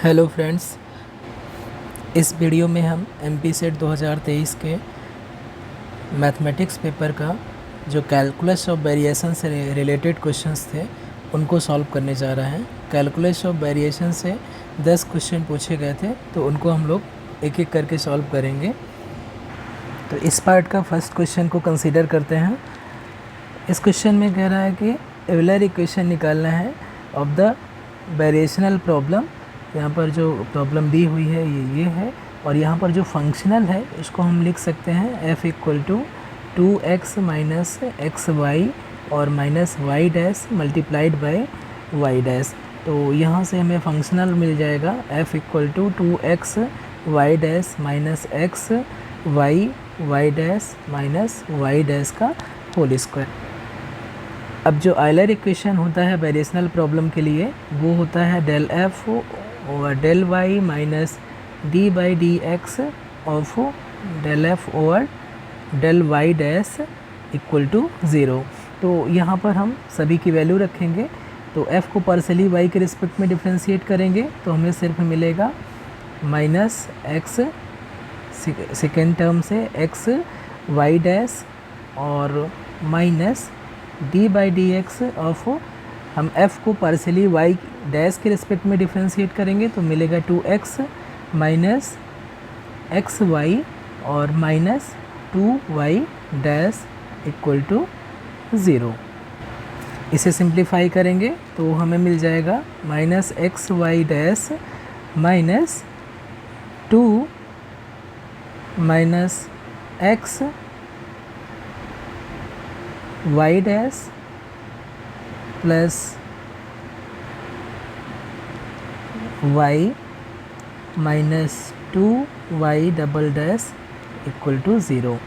Hello friends, इस video में हम एमपी सेट 2023 के मैथमेटिक्स पेपर का जो कैलकुलस ऑफ वेरिएशन से रिलेटेड क्वेश्चंस थे उनको सॉल्व करने जा रहे हैं। कैलकुलस ऑफ वेरिएशन से 10 क्वेश्चन पूछे गए थे, तो उनको हम लोग एक एक करके सॉल्व करेंगे। तो इस पार्ट का फर्स्ट क्वेश्चन को कंसीडर करते हैं। इस क्वेश्चन में कह रहा है कि एवलर इक्वेशन निकालना है ऑफ द वेरिएशनल प्रॉब्लम। यहाँ पर जो प्रॉब्लम दी हुई है ये है, और यहाँ पर जो फंक्शनल है इसको हम लिख सकते हैं f equal to 2x minus x y और minus y dash multiplied by y dash. तो यहाँ से हमें फंक्शनल मिल जाएगा f equal to 2x y dash minus x y y dash minus y dash का होल स्क्वायर। अब जो आयलर इक्वेशन होता है वेरिएशनल प्रॉब्लम के लिए वो होता है del f over del y minus d by d x of del f over del y dash equal to zero. तो यहाँ पर हम सभी की वैल्यू रखेंगे। तो f को पार्सली y के रिस्पेक्ट में डिफ्रेंशिएट करेंगे तो हमें सिर्फ मिलेगा माइनस एक्स सेकेंड टर्म से एक्स वाई डैश और minus d by d x of हम f को पार्सली y डैश के रिस्पेक्ट में डिफ्रेंशिएट करेंगे तो मिलेगा 2x माइनस एक्स वाई और minus 2y dash equal to zero. इसे सिंप्लीफाई करेंगे तो हमें मिल जाएगा minus x y dash minus 2 minus x y dash plus y minus 2y double dash equal to zero.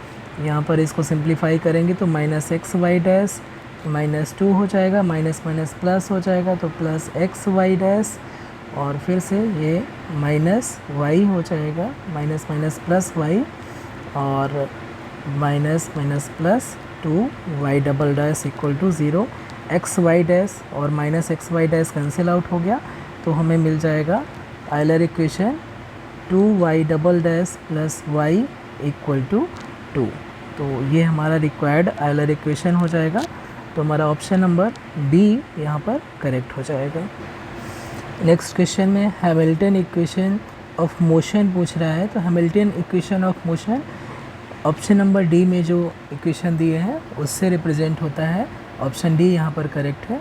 यहाँ पर इसको सिंप्लीफाई करेंगे तो minus x y dash minus 2 हो जाएगा, माइनस माइनस प्लस हो जाएगा तो प्लस एक्स वाई डैश और फिर से ये माइनस y हो जाएगा, माइनस माइनस प्लस y और minus minus plus 2y double dash equal to zero. X y dash और minus x y dash cancel out हो गया तो हमें मिल जाएगा Euler equation 2y double dash plus y equal to 2। तो ये हमारा रिक्वायर्ड आयलर इक्वेशन हो जाएगा। तो हमारा ऑप्शन नंबर बी यहाँ पर करेक्ट हो जाएगा। नेक्स्ट क्वेश्चन में हैमिल्टन इक्वेशन ऑफ मोशन पूछ रहा है। तो Hamilton equation of motion option number D में जो इक्वेशन दिए हैं उससे रिप्रेजेंट होता है। ऑप्शन डी यहाँ पर करेक्ट है।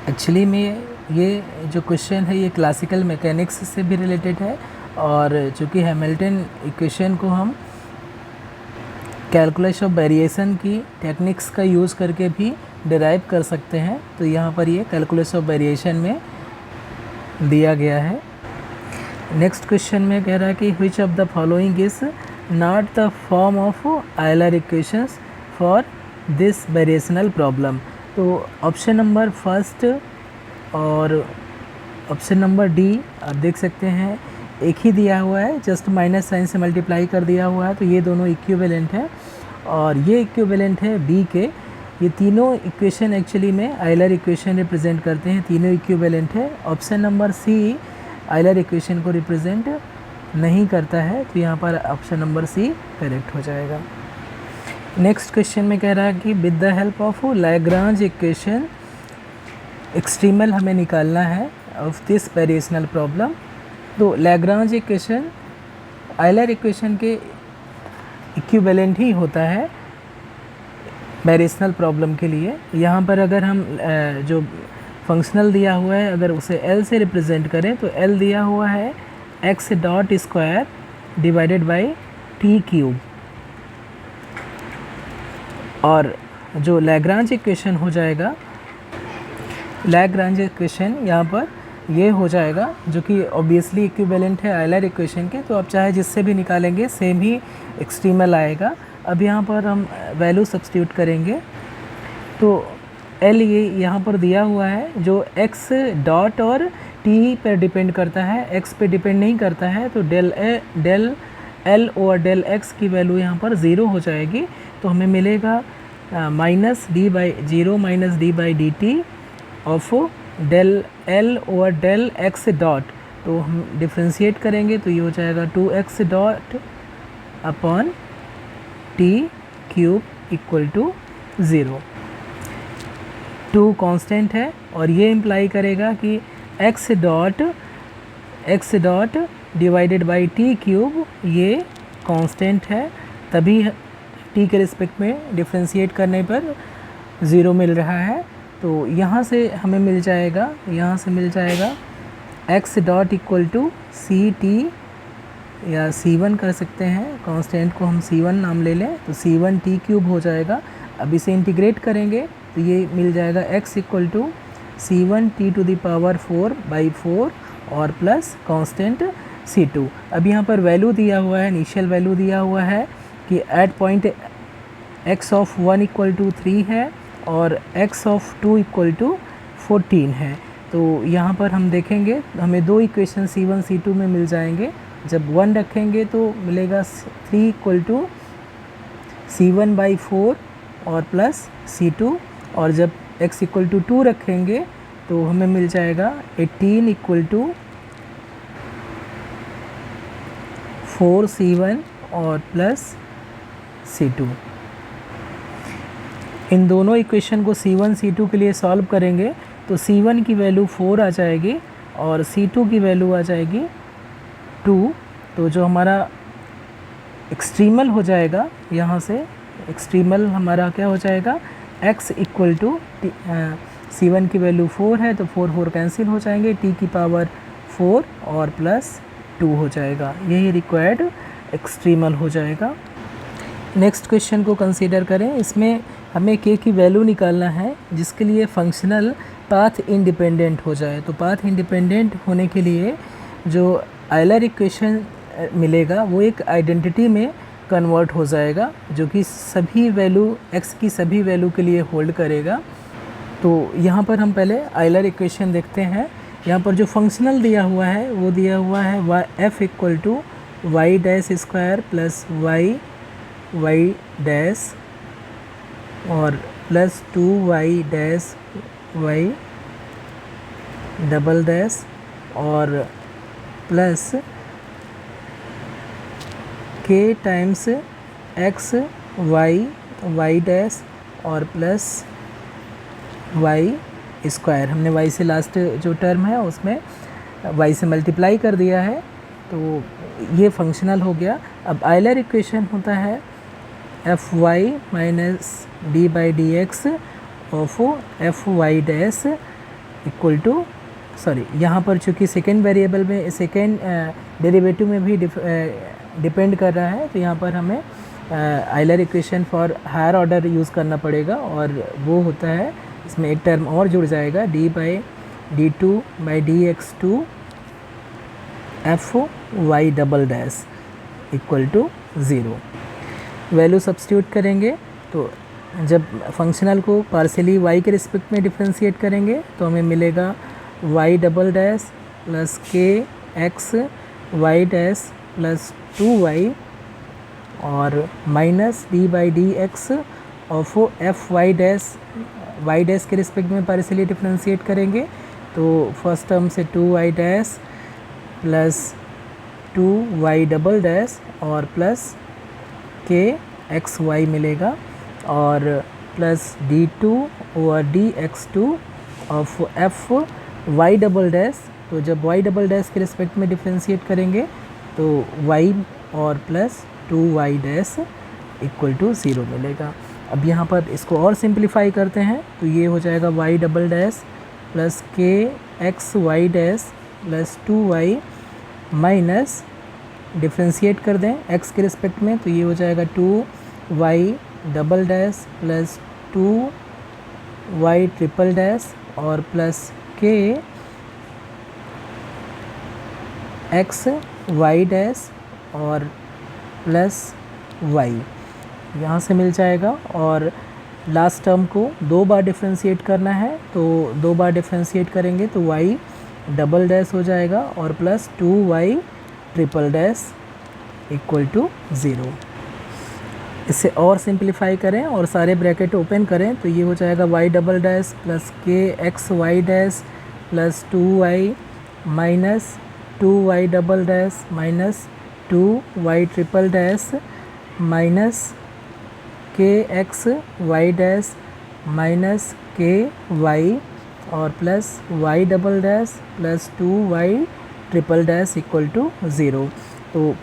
एक्चुअली में ये जो क्वेश्चन है ये क्लासिकल मैकेनिक्स से भी रिलेटेड है, और चूँकि हैमिल्टन इक्वेशन को हम कैलकुलस ऑफ वेरिएशन की टेक्निक्स का यूज़ करके भी डिराइव कर सकते हैं, तो यहाँ पर ये कैलकुलस ऑफ वेरिएशन में दिया गया है। नेक्स्ट क्वेश्चन में कह रहा है कि which of the following is not the form of Euler equations for this variational problem. तो ऑप्शन नंबर फर्स्ट और ऑप्शन नंबर डी आप देख सकते हैं एक ही दिया हुआ है, जस्ट माइनस साइन से मल्टीप्लाई कर दिया हुआ है, तो ये दोनों इक्विवेलेंट है और ये इक्विवेलेंट है बी के। ये तीनों इक्वेशन एक्चुअली में आयलर इक्वेशन रिप्रेजेंट करते हैं, तीनों इक्विवेलेंट है। Option number C Euler equation को रिप्रेजेंट नहीं करता है, तो यहाँ पर ऑप्शन नंबर सी करेक्ट हो जाएगा। नेक्स्ट क्वेश्चन में कह रहा है कि with the help of Lagrange equation extremal हमें निकालना है ऑफ दिस वेरिएशनल प्रॉब्लम। तो लैग्रांज इक्वेशन आयलर इक्वेशन के इक्विवेलेंट ही होता है वेरिएशनल प्रॉब्लम के लिए। यहाँ पर अगर हम जो फंक्शनल दिया हुआ है अगर उसे L से रिप्रेजेंट करें तो L दिया हुआ है x dot square divided by T cube, और जो लैग्रांज इक्वेशन हो जाएगा लैग्रांज इक्वेशन यहाँ पर ये हो जाएगा जो कि ऑब्वियसली इक्विवेलेंट है आयलर इक्वेशन के, तो आप चाहे जिससे भी निकालेंगे सेम ही एक्सट्रीमल आएगा। अब यहाँ पर हम वैल्यू सब्स्टिट्यूट करेंगे तो L ये यहाँ पर दिया हुआ है जो x डॉट और t पर डिपेंड करता है, x पे डिपेंड नहीं करता है, तो डेल L और डेल x की वैल्यू यहाँ पर ज़ीरो हो जाएगी। तो हमें मिलेगा minus d by zero minus d by d t of del L over del x dot. तो हम डिफ्रेंशिएट करेंगे तो ये हो जाएगा 2x dot upon t cube equal to 0। 2 constant है और ये इम्प्लाई करेगा कि x dot divided by T cube ये कांस्टेंट है, तभी t के रिस्पेक्ट में डिफ्रेंशिएट करने पर 0 मिल रहा है। तो यहाँ से हमें मिल जाएगा x dot equal to C t या C1 कर सकते हैं, कांस्टेंट को हम C1 नाम ले लें, तो C1 टी क्यूब हो जाएगा। अब इसे इंटीग्रेट करेंगे तो ये मिल जाएगा x equal to C1 t to the power 4/4 और प्लस कांस्टेंट C2। अब यहाँ पर वैल्यू दिया हुआ है, इनिशियल वैल्यू दिया हुआ है कि at point x of 1 equal to 3 है और x ऑफ 2 इक्वल टू 14 है। तो यहाँ पर हम देखेंगे हमें दो इक्वेशन C1 C2 में मिल जाएंगे। जब 1 रखेंगे तो मिलेगा 3 इक्वल टू C1/4 और प्लस C2, और जब x इक्वल टू 2 रखेंगे तो हमें मिल जाएगा 18 इक्वल टू 4C1 और प्लस C2। इन दोनों इक्वेशन को C1 C2 के लिए सॉल्व करेंगे तो C1 की वैल्यू 4 आ जाएगी और C2 की वैल्यू आ जाएगी 2। तो जो हमारा एक्सट्रीमल हो जाएगा, यहाँ से एक्सट्रीमल हमारा क्या हो जाएगा, x इक्वल टू C1 की वैल्यू 4 है तो 4 कैंसिल हो जाएंगे, t की पावर 4 और प्लस 2 हो जाएगा, यही रिक्वायर्ड एक्सट्रीमल हो जाएगा। नेक्स्ट क्वेश्चन को कंसीडर करें। इसमें हमें k की वैल्यू निकालना है जिसके लिए फंक्शनल पाथ इंडिपेंडेंट हो जाए। तो पाथ इंडिपेंडेंट होने के लिए जो आयलर इक्वेशन मिलेगा वो एक आइडेंटिटी में कन्वर्ट हो जाएगा जो कि सभी वैल्यू x की सभी वैल्यू के लिए होल्ड करेगा। तो यहाँ पर हम पहले आयलर इक्वेशन देखते हैं। यहाँ पर जो फंक्शनल दिया हुआ है वो दिया हुआ है f equal to y dash square plus y dash और plus 2y dash y double dash और plus k times x y dash और प्लस y स्क्वायर। हमने y से लास्ट जो टर्म है उसमें y से मल्टीप्लाई कर दिया है, तो ये फंक्शनल हो गया। अब आयलर इक्वेशन होता है fy minus d by d x of fy dash equal to, sorry यहाँ पर चूँकि सेकेंड वेरिएबल में सेकेंड डेरिवेटिव में भी डिपेंड कर रहा है, तो यहाँ पर हमें Euler equation for higher order use करना पड़ेगा और वो होता है, इसमें एक टर्म और जुड़ जाएगा d by d two by d x two f y double dash equal to 0। Value substitute करेंगे तो जब फंक्शनल को पार्शियली y के रिस्पेक्ट में डिफ्रेंशिएट करेंगे तो हमें मिलेगा y double dash plus k x y dash plus 2y और minus d by d x of f y dash के रिस्पेक्ट में पार्शियली डिफ्रेंशिएट करेंगे तो फर्स्ट टर्म से 2y dash plus 2y double dash और प्लस के एक्स वाई मिलेगा और plus d2 over dx2 of f y double dash. तो जब y डबल डैश के रिस्पेक्ट में डिफ्रेंशिएट करेंगे तो y और plus 2y dash equal to 0 मिलेगा। अब यहाँ पर इसको और सिंप्लीफाई करते हैं तो ये हो जाएगा y double dash plus k x y dash plus 2y minus differentiate कर दें x के रिस्पेक्ट में तो ये हो जाएगा 2y double dash plus 2y triple dash और plus k x y dash और प्लस y यहाँ से मिल जाएगा। और लास्ट टर्म को 2 बार डिफ्रेंशिएट करना है तो 2 बार डिफ्रेंशिएट करेंगे तो y डबल डैश हो जाएगा और plus 2y triple dash equal to 0। इसे और सिंप्लीफाई करें और सारे ब्रैकेट ओपन करें तो ये हो जाएगा y double dash plus k x y dash plus 2y minus 2y double dash minus 2y triple dash minus kx y dash minus ky और plus y double dash plus 2y triple dash equal to 0। तो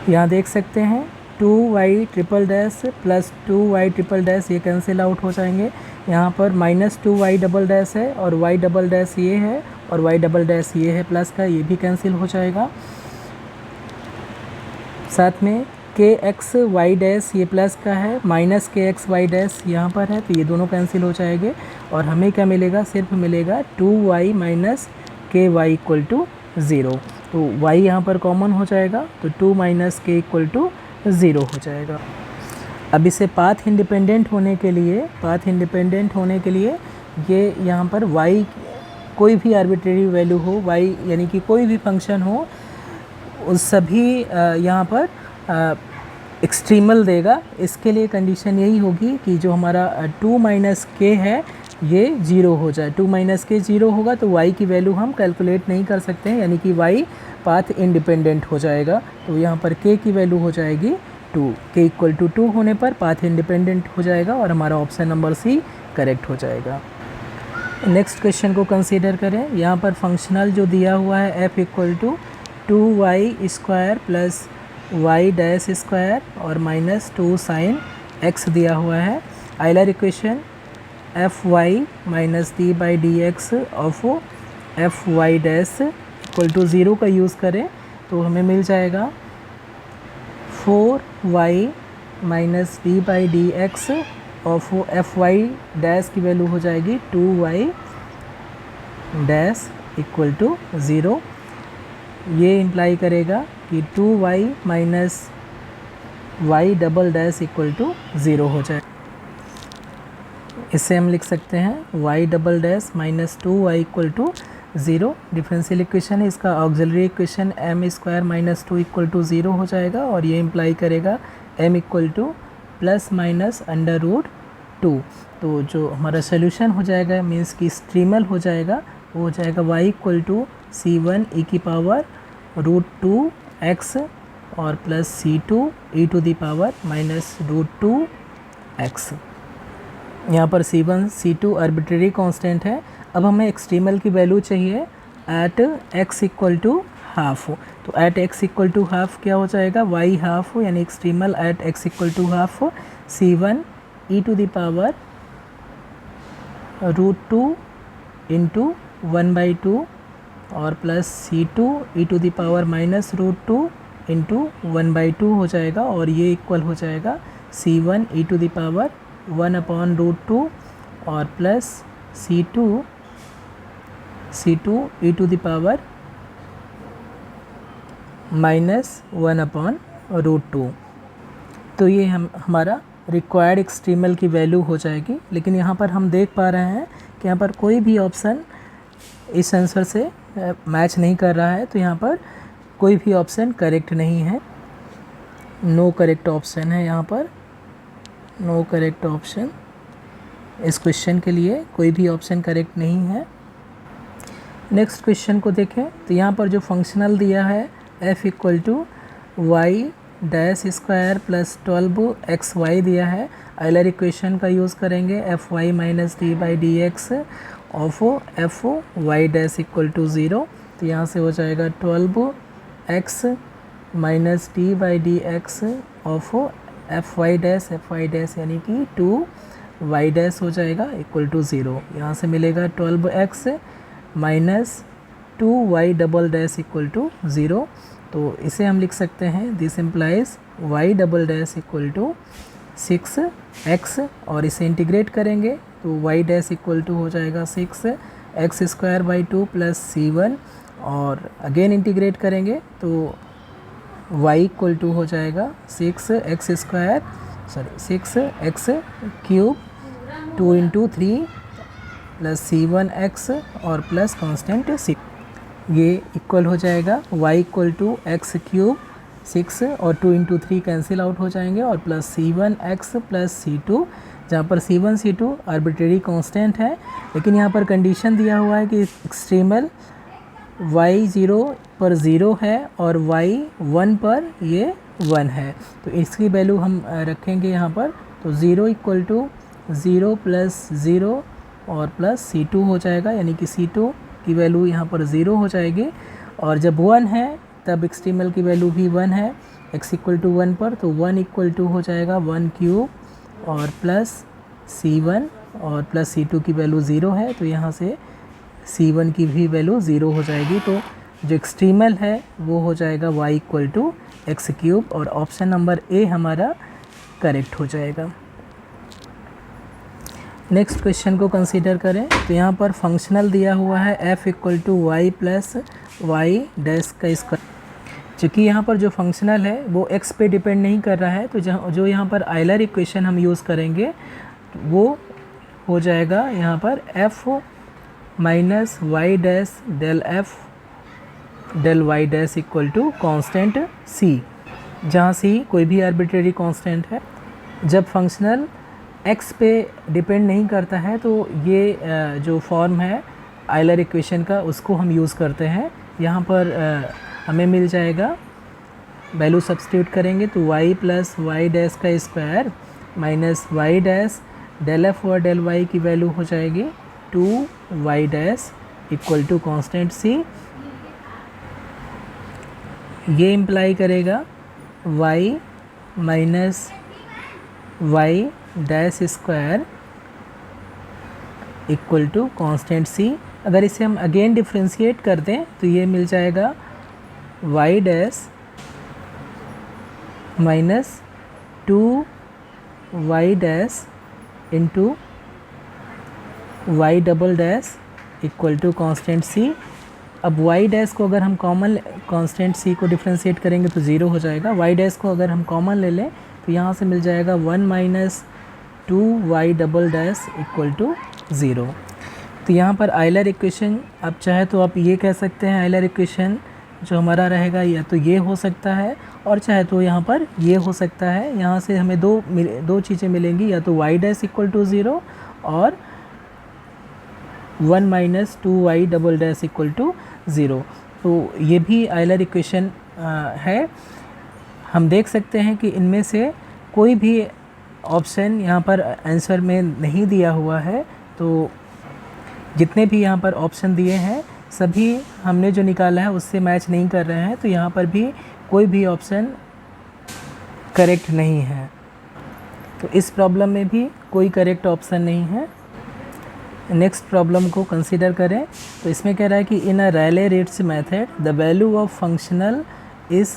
यहाँ देख सकते हैं 2y triple dash plus 2y triple dash ये cancel out हो जाएंगे। यहाँ पर माइनस 2y डबल डैश है और y डबल डैश ये है और y डबल डैश ये है प्लस का, ये भी कैंसिल हो जाएगा। साथ में kx y डैश ये प्लस का है, माइनस kx y डैश यहाँ पर है, तो ये दोनों कैंसिल हो जाएंगे और हमें क्या मिलेगा, सिर्फ मिलेगा 2y minus ky equal to 0। तो y यहाँ पर कॉमन हो जाएगा तो 2 माइनस k इक्वल टू 0 हो जाएगा। अब इसे पाथ इंडिपेंडेंट होने के लिए ये यहाँ पर y कोई भी आर्बिट्रेरी वैल्यू हो, y यानी कि कोई भी फंक्शन हो, उस सभी यहाँ पर एक्सट्रीमल देगा। इसके लिए कंडीशन यही होगी कि जो हमारा 2 माइनस k है ये 0 हो जाए। 2 माइनस के 0 होगा तो y की वैल्यू हम कैलकुलेट नहीं कर सकते हैं, यानी कि y पाथ इंडिपेंडेंट हो जाएगा। तो यहाँ पर k की वैल्यू हो जाएगी 2, k इक्वल टू 2 होने पर पाथ इंडिपेंडेंट हो जाएगा और हमारा ऑप्शन नंबर सी करेक्ट हो जाएगा। नेक्स्ट क्वेश्चन को कंसीडर करें। यहाँ पर फंक्शनल जो दिया हुआ है f equal to 2y square plus y dash square और माइनस 2 साइन x दिया हुआ है। Euler equation fy minus d by d x of fy dash equal to 0 का यूज़ करें तो हमें मिल जाएगा 4y minus d by d x of fy dash की वैल्यू हो जाएगी 2y डैश इक्वल टू 0। ये इम्प्लाई करेगा कि 2y minus y double dash equal to 0 हो जाए। इसे हम लिख सकते हैं y double dash minus 2y equal to 0। Differential equation है, इसका auxiliary equation m square minus 2 equal to 0 हो जाएगा और ये इम्प्लाई करेगा m equal to plus minus under root 2। तो जो हमारा सोल्यूशन हो जाएगा मीन्स कि स्ट्रीमल हो जाएगा, वो हो जाएगा y equal to c1 e की पावर रूट 2 x और plus c2 e to the power minus root 2 x। यहाँ पर c1 c2 आर्बिट्रेरी कांस्टेंट है। अब हमें एक्सट्रीमल की वैल्यू चाहिए at x equal to half. तो at x equal to half क्या हो जाएगा, y हाफ, यानी extremal at x equal to half c1 e to the power root 2 into 1/2 और plus c2 e to the power minus root 2 into 1/2 हो जाएगा और ये इक्वल हो जाएगा c1 e to the power 1/√2 और plus c2 e to the power minus 1/√2। तो ये हमारा रिक्वायर्ड एक्सट्रीमल की वैल्यू हो जाएगी। लेकिन यहाँ पर हम देख पा रहे हैं कि यहाँ पर कोई भी ऑप्शन इस आंसर से मैच नहीं कर रहा है, तो यहाँ पर कोई भी ऑप्शन करेक्ट नहीं है। नो करेक्ट ऑप्शन है, यहाँ पर नो करेक्ट ऑप्शन। इस क्वेश्चन के लिए कोई भी ऑप्शन करेक्ट नहीं है। नेक्स्ट क्वेश्चन को देखें तो यहाँ पर जो फंक्शनल दिया है f equal to y dash square plus 12xy दिया है। आइलर इक्वेशन का यूज़ करेंगे fy minus d by d x of fy dash equal to 0। तो यहाँ से हो जाएगा 12x minus d by d x of fy dash यानी कि 2y डैश हो जाएगा इक्वल टू 0। यहाँ से मिलेगा 12x minus 2y double dash equal to 0। तो इसे हम लिख सकते हैं this implies y double dash equal to 6x और इसे इंटीग्रेट करेंगे तो y डैश इक्वल टू हो जाएगा 6x square by 2 plus c1 और अगेन इंटीग्रेट करेंगे तो y इक्वल टू हो जाएगा 6x cube 2 into 3 plus c1x और प्लस कांस्टेंट 6। ये इक्वल हो जाएगा y equal to x cube 6 और 2 इंटू 3 कैंसिल आउट हो जाएंगे और प्लस c1x प्लस c2, जहाँ पर c1 c2 आर्बिट्रेरी कांस्टेंट है। लेकिन यहाँ पर कंडीशन दिया हुआ है कि एक्सट्रीमल y 0 पर 0 है और y 1 पर ये 1 है, तो इसकी वैल्यू हम रखेंगे यहाँ पर। तो 0 इक्वल टू 0 प्लस 0 और प्लस C2 हो जाएगा, यानी कि C2 की वैल्यू यहाँ पर 0 हो जाएगी। और जब 1 है तब एक्सट्रीमल की वैल्यू भी 1 है, x इक्वल टू 1 पर, तो 1 इक्वल टू हो जाएगा 1 क्यूब और प्लस C1 और प्लस C2 की वैल्यू 0 है, तो यहाँ से C1 की भी वैल्यू 0 हो जाएगी। तो जो एक्सट्रीमल है वो हो जाएगा y equal to x cube, और ऑप्शन नंबर ए हमारा करेक्ट हो जाएगा। नेक्स्ट क्वेश्चन को कंसीडर करें, तो यहाँ पर फंक्शनल दिया हुआ है f equal to y plus y dash का स्क्वायर। चूँकि यहाँ पर जो फंक्शनल है वो x पे डिपेंड नहीं कर रहा है, तो जो यहाँ पर आयलर इक्वेशन हम यूज़ करेंगे वो हो जाएगा यहाँ पर f minus y dash del f del y dash equal to constant c, जहाँ c कोई भी आर्बिट्रेरी कॉन्स्टेंट है। जब फंक्शनल x पे डिपेंड नहीं करता है तो ये जो फॉर्म है आयलर इक्वेशन का उसको हम यूज़ करते हैं। यहाँ पर हमें मिल जाएगा, वैल्यू सब्स्टिट्यूट करेंगे तो y प्लस वाई डैश का square minus y dash del f और डेल y की वैल्यू हो जाएगी 2y dash equal to constant c। ये इम्प्लाई करेगा y minus y dash square equal to constant c। अगर इसे हम अगेन डिफ्रेंशिएट कर दें तो ये मिल जाएगा y dash minus 2y dash into y double dash equal to constant c। अब y डैश को अगर हम कॉमन कॉन्स्टेंट c को डिफ्रेंशिएट करेंगे तो 0 हो जाएगा। y डैश को अगर हम कॉमन ले लें तो यहाँ से मिल जाएगा 1 minus 2y double dash equal to 0। तो यहाँ पर आयलर इक्वेशन आप चाहे तो आप ये कह सकते हैं, आयलर इक्वेशन जो हमारा रहेगा या तो ये हो सकता है और चाहे तो यहाँ पर ये हो सकता है। यहाँ से हमें दो चीज़ें मिलेंगी, या तो y डैश इक्वल टू 0 और 1 minus 2y double dash equal to 0। तो ये भी आयलर इक्वेशन है। हम देख सकते हैं कि इनमें से कोई भी ऑप्शन यहाँ पर आंसर में नहीं दिया हुआ है, तो जितने भी यहाँ पर ऑप्शन दिए हैं सभी हमने जो निकाला है उससे मैच नहीं कर रहे हैं, तो यहाँ पर भी कोई भी ऑप्शन करेक्ट नहीं है। तो इस प्रॉब्लम में भी कोई करेक्ट ऑप्शन नहीं है। नेक्स्ट प्रॉब्लम को कंसीडर करें, तो इसमें कह रहा है कि in a Rayleigh Ritz method the value of functional इस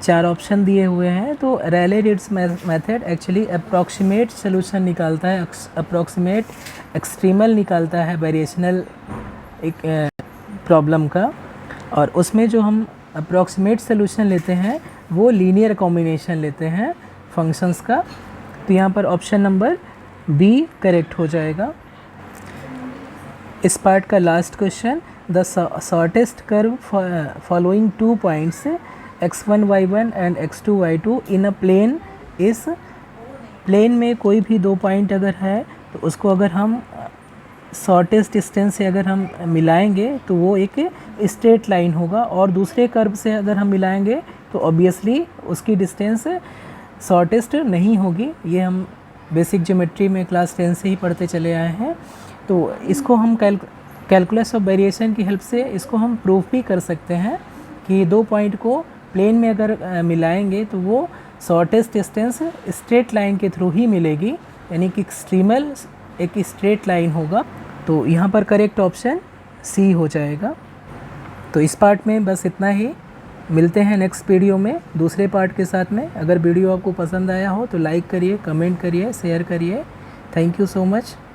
4 ऑप्शन दिए हुए हैं। तो Rayleigh Ritz method actually approximate solution निकालता है, अप्रॉक्सीमेट एक्सट्रीमल निकालता है वेरिएशनल एक प्रॉब्लम का, और उसमें जो हम अप्रॉक्सीमेट सोल्यूशन लेते हैं वो लीनियर कॉम्बिनेशन लेते हैं फंक्शंस का। तो यहाँ पर ऑप्शन नंबर बी करेक्ट हो जाएगा। इस पार्ट का last question, the shortest curve following 2 points x1 y1 and x2 y2 in a plane. इस प्लेन में कोई भी 2 पॉइंट अगर है तो उसको अगर हम शॉर्टेस्ट डिस्टेंस से अगर हम मिलाएंगे तो वो एक स्ट्रेट लाइन होगा, और दूसरे कर्व से अगर हम मिलाएंगे तो ऑब्वियसली उसकी डिस्टेंस शॉर्टेस्ट नहीं होगी। ये हम बेसिक ज्योमेट्री में क्लास 10 से ही पढ़ते चले आए हैं। तो इसको हम कैलकुलस ऑफ वेरिएशन की हेल्प से इसको हम प्रूफ भी कर सकते हैं कि 2 पॉइंट को प्लेन में अगर मिलाएंगे तो वो शॉर्टेस्ट डिस्टेंस स्ट्रेट लाइन के थ्रू ही मिलेगी, यानी कि एक्सट्रीमल एक स्ट्रेट लाइन होगा। तो यहाँ पर करेक्ट ऑप्शन सी हो जाएगा। तो इस पार्ट में बस इतना ही, मिलते हैं नेक्स्ट वीडियो में दूसरे पार्ट के साथ में। अगर वीडियो आपको पसंद आया हो तो लाइक करिए, कमेंट करिए, शेयर करिए। Thank you so much.